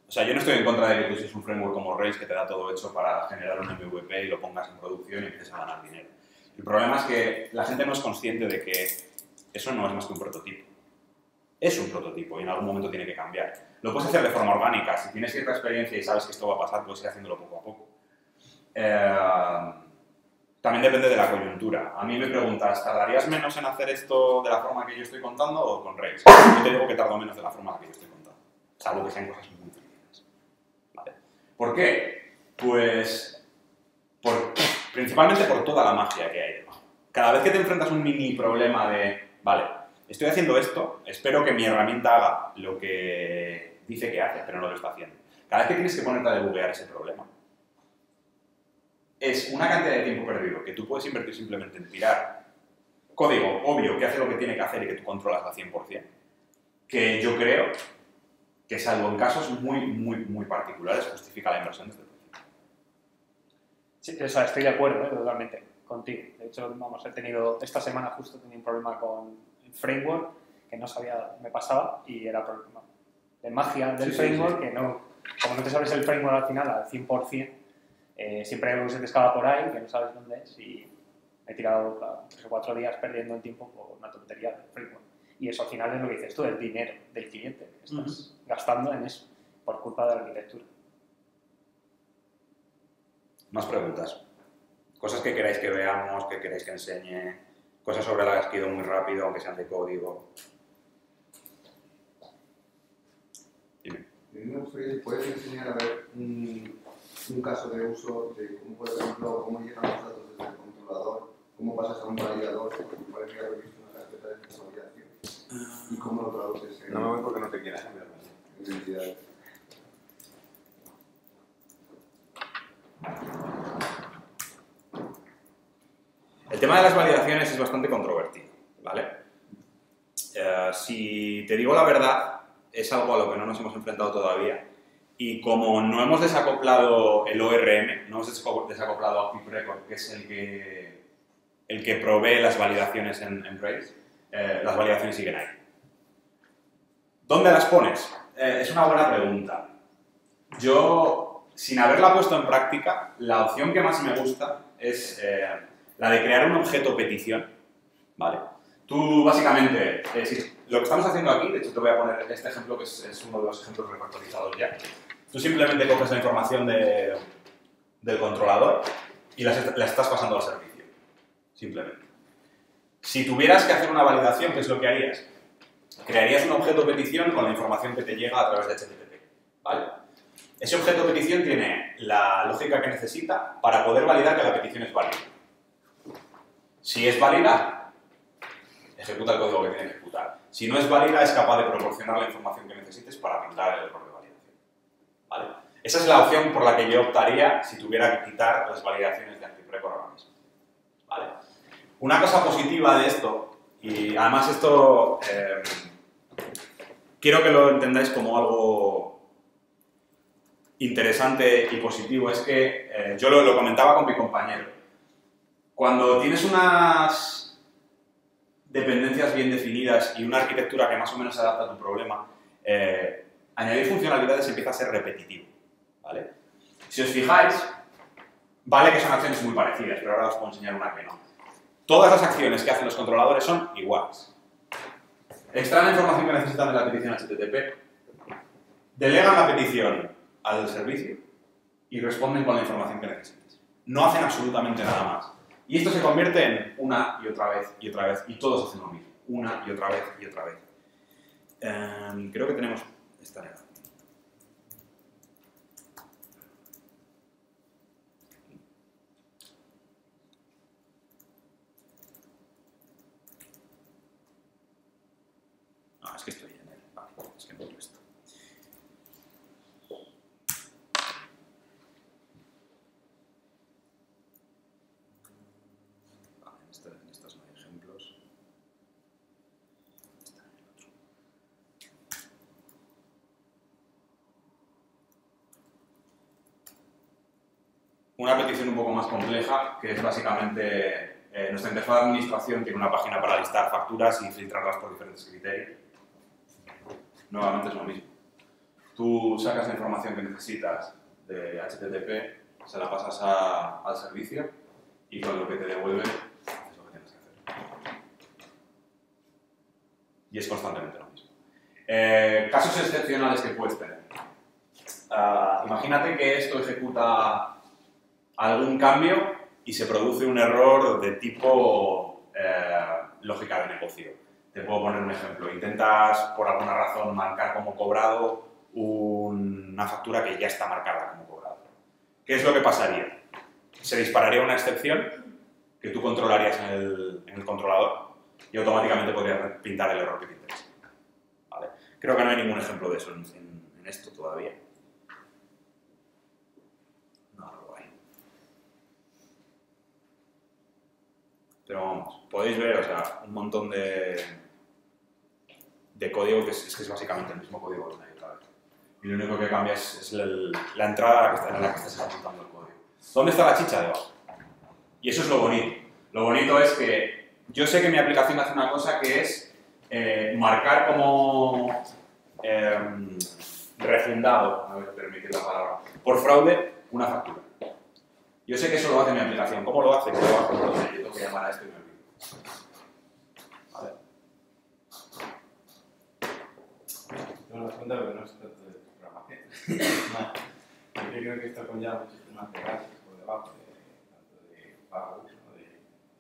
o sea, yo no estoy en contra de que tú uses un framework como Rails que te da todo hecho para generar un MVP y lo pongas en producción y empieces a ganar dinero. El problema es que la gente no es consciente de que eso no es más que un prototipo. Es un prototipo y en algún momento tiene que cambiar. Lo puedes hacer de forma orgánica. Si tienes cierta experiencia y sabes que esto va a pasar, puedes ir haciéndolo poco a poco. También depende de la coyuntura. A mí me preguntas, ¿tardarías menos en hacer esto de la forma que yo estoy contando o con Rails? Yo te digo que tardo menos de la forma que yo estoy contando. Salvo que sean cosas muy pequeñas. ¿Vale? ¿Por qué? Pues principalmente por toda la magia que hay debajo. Cada vez que te enfrentas a un mini problema de, vale, estoy haciendo esto, espero que mi herramienta haga lo que dice que hace, pero no lo está haciendo. Cada vez que tienes que ponerte a debuguear ese problema, es una cantidad de tiempo perdido que tú puedes invertir simplemente en tirar código obvio que hace lo que tiene que hacer y que tú controlas al 100%, que yo creo que, salvo en casos muy particulares, justifica la inversión desde el principio.
Sí, o sea, estoy de acuerdo, totalmente contigo. De hecho, vamos, esta semana justo tenía un problema con el framework que no sabía, me pasaba, y era problema de magia del framework, que no, como no te sabes el framework al final al 100%, siempre hay algo que se te escapa por ahí, que no sabes dónde es, y me he tirado 3 o 4 días perdiendo el tiempo por una tontería del framework. Y eso al final es lo que dices tú, el dinero del cliente que estás gastando en eso, por culpa de la arquitectura.
Más preguntas. Cosas que queráis que veamos, que queráis que enseñe, cosas sobre las que he ido muy rápido, aunque sean de código. Dime.
A mí me gustaría, si puedes enseñar a ver un caso de uso de cómo, por ejemplo, cómo llegan los datos desde el controlador, cómo pasas a un validador, porque parece haber visto una carpeta de validación, y cómo lo traduces en
No me voy porque no te quieras cambiar.
identidades.
El tema de las validaciones es bastante controvertido, ¿vale? Si te digo la verdad, es algo a lo que no nos hemos enfrentado todavía. Y como no hemos desacoplado el ORM, no hemos desacoplado Active Record, que es el que provee las validaciones en Rails, las validaciones siguen ahí. ¿Dónde las pones? Es una buena pregunta. Yo, sin haberla puesto en práctica, la opción que más me gusta es la de crear un objeto petición, ¿vale? Tú, básicamente, lo que estamos haciendo aquí, de hecho te voy a poner este ejemplo, que es uno de los ejemplos refactorizados ya. Tú simplemente coges la información del controlador y la estás pasando al servicio, simplemente. Si tuvieras que hacer una validación, ¿qué es lo que harías? Crearías un objeto petición con la información que te llega a través de HTTP, ¿vale? Ese objeto petición tiene la lógica que necesita para poder validar que la petición es válida. Si es válida, ejecuta el código que tiene que ejecutar. Si no es válida, es capaz de proporcionar la información que necesites para pintar el error de validación, ¿vale? Esa es la opción por la que yo optaría si tuviera que quitar las validaciones de Active Record ahora mismo, ¿vale? Una cosa positiva de esto, y además esto quiero que lo entendáis como algo interesante y positivo, es que yo lo comentaba con mi compañero. Cuando tienes unas dependencias bien definidas y una arquitectura que más o menos se adapta a tu problema, añadir funcionalidades empieza a ser repetitivo, ¿vale? Si os fijáis, vale que son acciones muy parecidas, pero ahora os puedo enseñar una que no. Todas las acciones que hacen los controladores son iguales. Extraen la información que necesitan de la petición HTTP, delegan la petición al servicio y responden con la información que necesitas. No hacen absolutamente nada más. Y esto se convierte en una y otra vez y otra vez, y todos hacen lo mismo. Una y otra vez y otra vez. Creo que tenemos esta edad. No, es que estoy en él. Vale, es que no he puesto. En estos no hay ejemplos. Está en el otro. Una petición un poco más compleja, que es básicamente nuestra interfaz de administración tiene una página para listar facturas y filtrarlas por diferentes criterios. Nuevamente es lo mismo. Tú sacas la información que necesitas de HTTP, se la pasas al servicio y con lo que te devuelve es lo que tienes que hacer. Y es constantemente lo mismo. Casos excepcionales que puedes tener. Imagínate que esto ejecuta algún cambio y se produce un error de tipo lógica de negocio. Te puedo poner un ejemplo. Intentas, por alguna razón, marcar como cobrado una factura que ya está marcada como cobrado. ¿Qué es lo que pasaría? Se dispararía una excepción que tú controlarías en el controlador y automáticamente podrías pintar el error que te interesa. ¿Vale? Creo que no hay ningún ejemplo de eso en esto todavía. No lo hay. Pero vamos, podéis ver, o sea, un montón de código que es básicamente el mismo código de una y otra vez. Y lo único que cambia es la entrada en la que estás ejecutando el código. ¿Dónde está la chicha debajo? Y eso es lo bonito. Lo bonito es que yo sé que mi aplicación hace una cosa que es marcar como refundado, a ver, permitid la palabra, por fraude una factura. Yo sé que eso lo hace mi aplicación. ¿Cómo lo hace? Que lo hace, yo tengo que llamar a esto y me olvido. ¿Vale?
No nos cuenta porque no se trata de programación. Yo creo que esto conlleva muchos temas legales por debajo, tanto de pago, ¿no? De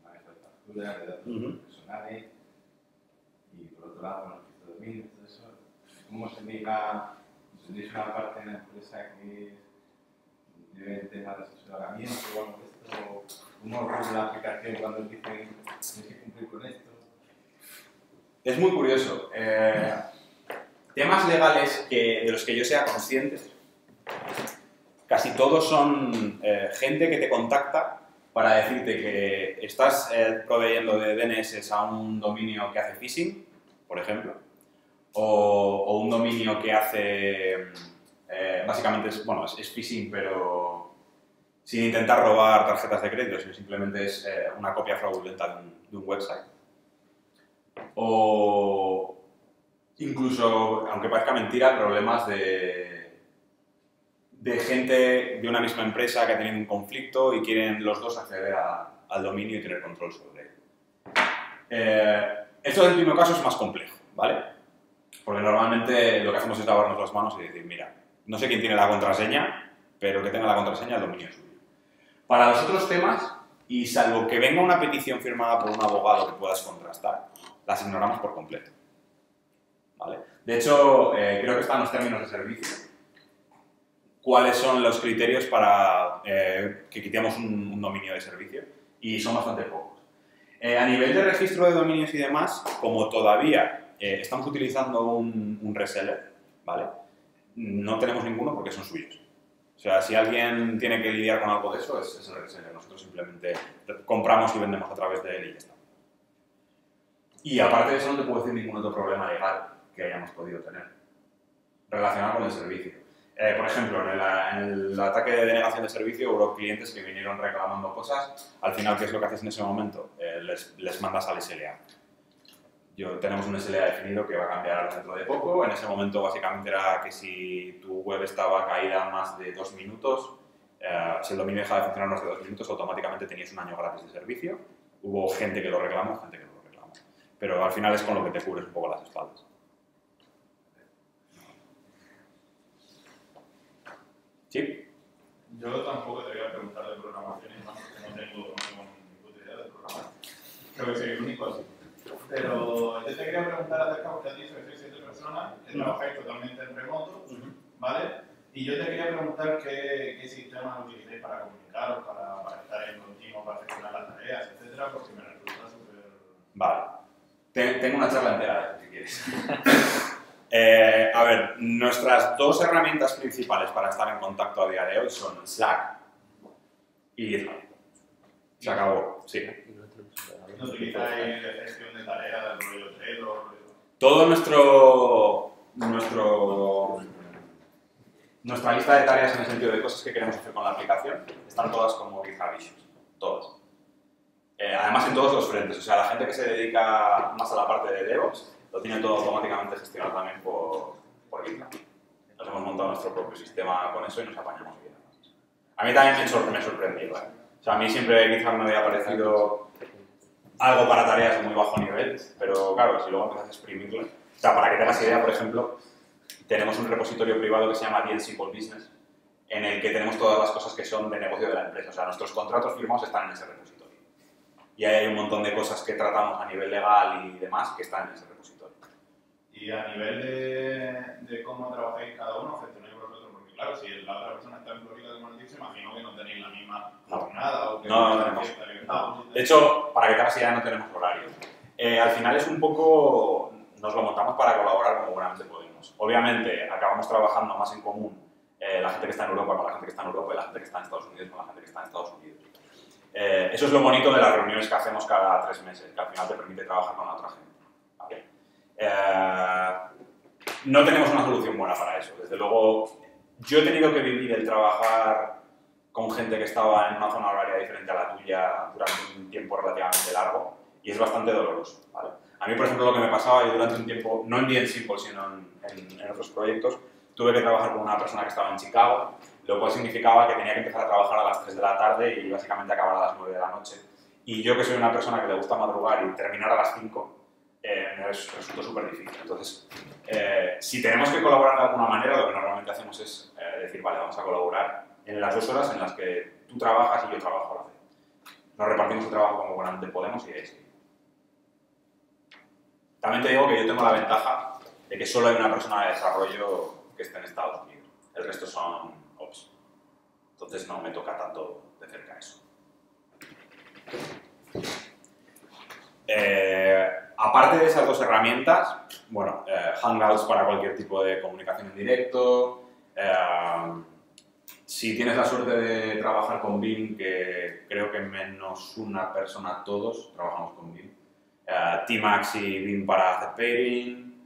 manejo de facturas, de datos personales, y por otro lado, con el registro de dominio, todo eso. ¿Cómo se mira? ¿Tenéis una parte en la empresa que debe tener asesoramiento o algo de esto? ¿Cómo ocurre la aplicación cuando dicen tienes que cumplir con esto?
Es muy curioso. Temas legales de los que yo sea consciente, casi todos son gente que te contacta para decirte que estás proveyendo de DNS a un dominio que hace phishing, por ejemplo, o un dominio que hace, básicamente es phishing, pero sin intentar robar tarjetas de crédito, sino simplemente es una copia fraudulenta de un website. O incluso, aunque parezca mentira, problemas de gente de una misma empresa que ha tenido un conflicto y quieren los dos acceder al dominio y tener control sobre él. Esto del último caso es más complejo, ¿vale? Porque normalmente lo que hacemos es lavarnos las manos y decir, mira, no sé quién tiene la contraseña, pero que tenga la contraseña el dominio es suyo. Para los otros temas, y salvo que venga una petición firmada por un abogado que puedas contrastar, las ignoramos por completo. ¿Vale? De hecho, creo que están los términos de servicio. ¿Cuáles son los criterios para que quitemos un dominio de servicio? Y son bastante pocos. A nivel de registro de dominios y demás, como todavía estamos utilizando un reseller, ¿vale? No tenemos ninguno porque son suyos. O sea, si alguien tiene que lidiar con algo de eso, es el reseller. Nosotros simplemente compramos y vendemos a través de él y ya está. Y aparte de eso, no te puedo decir ningún otro problema legal que hayamos podido tener relacionado con el servicio. Por ejemplo, en el ataque de denegación de servicio hubo clientes que vinieron reclamando cosas. Al final, ¿qué es lo que haces en ese momento? Les mandas al SLA. Tenemos un SLA definido que va a cambiar dentro de poco. En ese momento, básicamente, era que si tu web estaba caída más de 2 minutos, si el dominio dejaba de funcionar más de 2 minutos, automáticamente tenías un año gratis de servicio. Hubo gente que lo reclamó, gente que no lo reclamó. Pero al final es con lo que te cubres un poco las espaldas. ¿Sí?
Yo tampoco te voy a preguntar de programación, y más porque no tengo ninguna idea de programación. Creo que soy el único así. Pero yo te quería preguntar acerca, porque has dicho que sois 7 personas, que trabajáis totalmente en remoto, ¿vale? Y yo te quería preguntar qué sistemas utilizáis para comunicaros, para estar en continuo, para gestionar las tareas, etcétera, porque me resulta súper...
Vale. Tengo una charla entera, si quieres. A ver, nuestras 2 herramientas principales para estar en contacto a día de hoy son Slack y GitHub. Se acabó, sí.
¿No utilizáis gestión de tareas, del rollo Trello?
Todo nuestra lista de tareas en el sentido de cosas que queremos hacer con la aplicación están todas como GitHub Issues, todas. Además en todos los frentes, o sea, la gente que se dedica más a la parte de DevOps lo tiene todo automáticamente gestionado también por GitHub. O hemos montado nuestro propio sistema con eso y nos apañamos bien. A mí también me sorprendió. ¿Vale? O sea, a mí siempre GitHub me había parecido algo para tareas de muy bajo nivel, pero claro, si luego empiezas a exprimirlo... O sea, para que tengas idea, por ejemplo, tenemos un repositorio privado que se llama DN Simple Business, en el que tenemos todas las cosas que son de negocio de la empresa. O sea, nuestros contratos firmados están en ese repositorio. Y ahí hay un montón de cosas que tratamos a nivel legal y demás que están en ese repositorio.
Y a nivel de cómo trabajáis cada uno, gestionáis vosotros, porque claro, si la otra persona está en Florida, como has dicho, imagino que no tenéis la misma jornada o que
No tenemos. De hecho, para que te hagas idea, no tenemos horario. Al final es un poco... Nos lo montamos para colaborar como buenamente podemos. Obviamente, acabamos trabajando más en común la gente que está en Europa con la gente que está en Europa y la gente que está en Estados Unidos con la gente que está en Estados Unidos. Eso es lo bonito de las reuniones que hacemos cada 3 meses, que al final te permite trabajar con la otra gente. ¿Vale? No tenemos una solución buena para eso. Desde luego, yo he tenido que vivir el trabajar con gente que estaba en una zona horaria diferente a la tuya durante un tiempo relativamente largo y es bastante doloroso. ¿Vale? A mí, por ejemplo, lo que me pasaba, yo durante un tiempo, no en DN Simple, sino en otros proyectos, tuve que trabajar con una persona que estaba en Chicago, lo cual significaba que tenía que empezar a trabajar a las 3 de la tarde y básicamente acabar a las 9 de la noche. Y yo, que soy una persona que le gusta madrugar y terminar a las 5, me resultó súper difícil. Entonces, si tenemos que colaborar de alguna manera, lo que normalmente hacemos es decir, vale, vamos a colaborar en las 2 horas en las que tú trabajas y yo trabajo a la vez. Nos repartimos el trabajo como buenamente podemos y es. También te digo que yo tengo la ventaja de que solo hay una persona de desarrollo que está en Estados Unidos. El resto son ops. Entonces no me toca tanto de cerca eso. Aparte de esas 2 herramientas, bueno, Hangouts para cualquier tipo de comunicación en directo. Si tienes la suerte de trabajar con BIM, que creo que menos una persona todos trabajamos con BIM. Tmax y BIM para hacer pairing.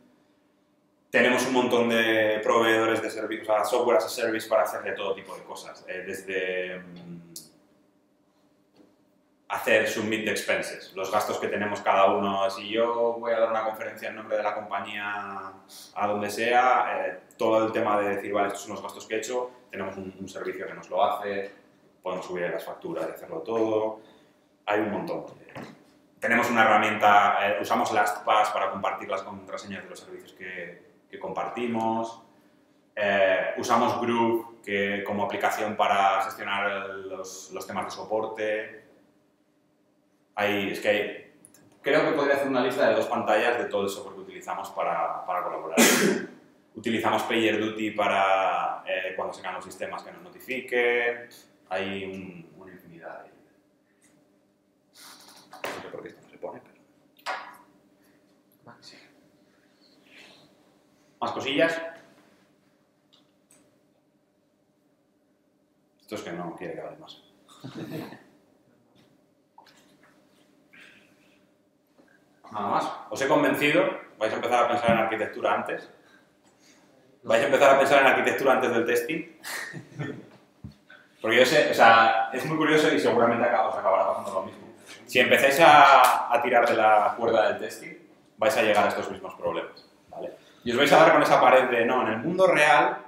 Tenemos un montón de proveedores de servicios, o sea, software as a service para hacer de todo tipo de cosas. Desde hacer submit de expenses, los gastos que tenemos cada uno. Si yo voy a dar una conferencia en nombre de la compañía a donde sea, todo el tema de decir, vale, estos son los gastos que he hecho, tenemos un servicio que nos lo hace, podemos subir las facturas y hacerlo todo. Hay un montón. Tenemos una herramienta, usamos LastPass para compartir las contraseñas de los servicios que compartimos. Usamos Groove como aplicación para gestionar los temas de soporte. Creo que podría hacer una lista de 2 pantallas de todo el software que utilizamos para colaborar. Utilizamos PagerDuty para cuando se caen los sistemas que nos notifiquen. Hay una infinidad de... No sé por qué esto no se pone, pero... ¿Más cosillas? Esto es que no quiere que hable más. Nada más. ¿Os he convencido? ¿Vais a empezar a pensar en arquitectura antes? ¿Vais a empezar a pensar en arquitectura antes del testing? Porque yo sé, o sea, es muy curioso y seguramente os acabará pasando lo mismo. Si empezáis a tirar de la cuerda del testing, vais a llegar a estos mismos problemas, ¿vale? Y os vais a dar con esa pared de, no, en el mundo real,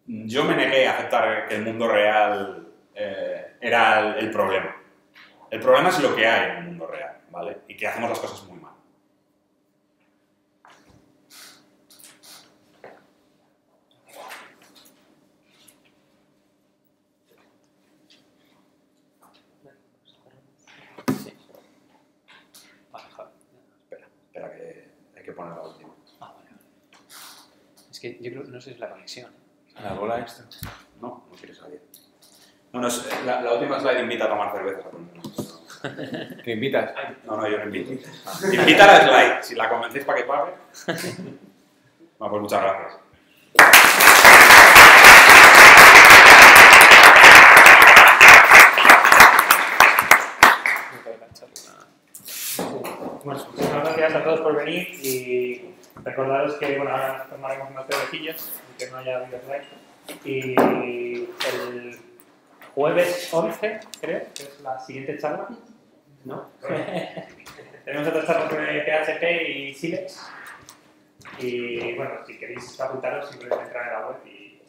yo me negué a aceptar que el mundo real era el problema. El problema es lo que hay en el mundo real, ¿vale? Y que hacemos las cosas muy mal. Espera que hay que poner la última.
Es que yo creo, no sé si es la conexión.
¿La bola esta? No, no quiere salir. Bueno, la última slide invita a tomar cervezas.
¿Te invitas?
No, yo no invito. Invita a la slide. Si la convencéis para que pague. Bueno, pues muchas gracias.
Bueno, muchas gracias a todos por venir y recordaros que bueno, ahora tomaremos unas cervecillas, aunque no haya habido slide. Y el jueves 11, creo, que es la siguiente charla, ¿no? Tenemos otras charlas de PHP y Silex. Y bueno, si queréis apuntaros, simplemente entrar en la web y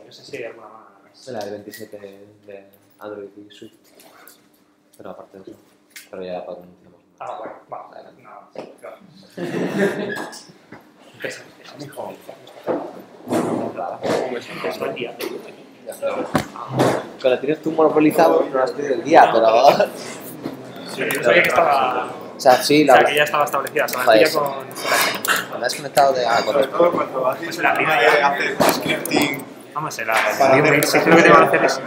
no sé si hay alguna más.
La del 27 de Android y Swift. Pero aparte de eso. Pero ya pronunciamos.
Ah, bueno, vale, no, claro. Eso, muy joven. Todo el día.
Cuando tienes tú monopolizado, no has tenido el día, pero.
Pero yo no sabía que estaba.
O sea, sí,
O sea, que ya estaba establecida. Solamente ya con.
Me has conectado de a
Sobre todo cuando haces
la primera
haces scripting
Vamos, sí, lo que tengo que hacer es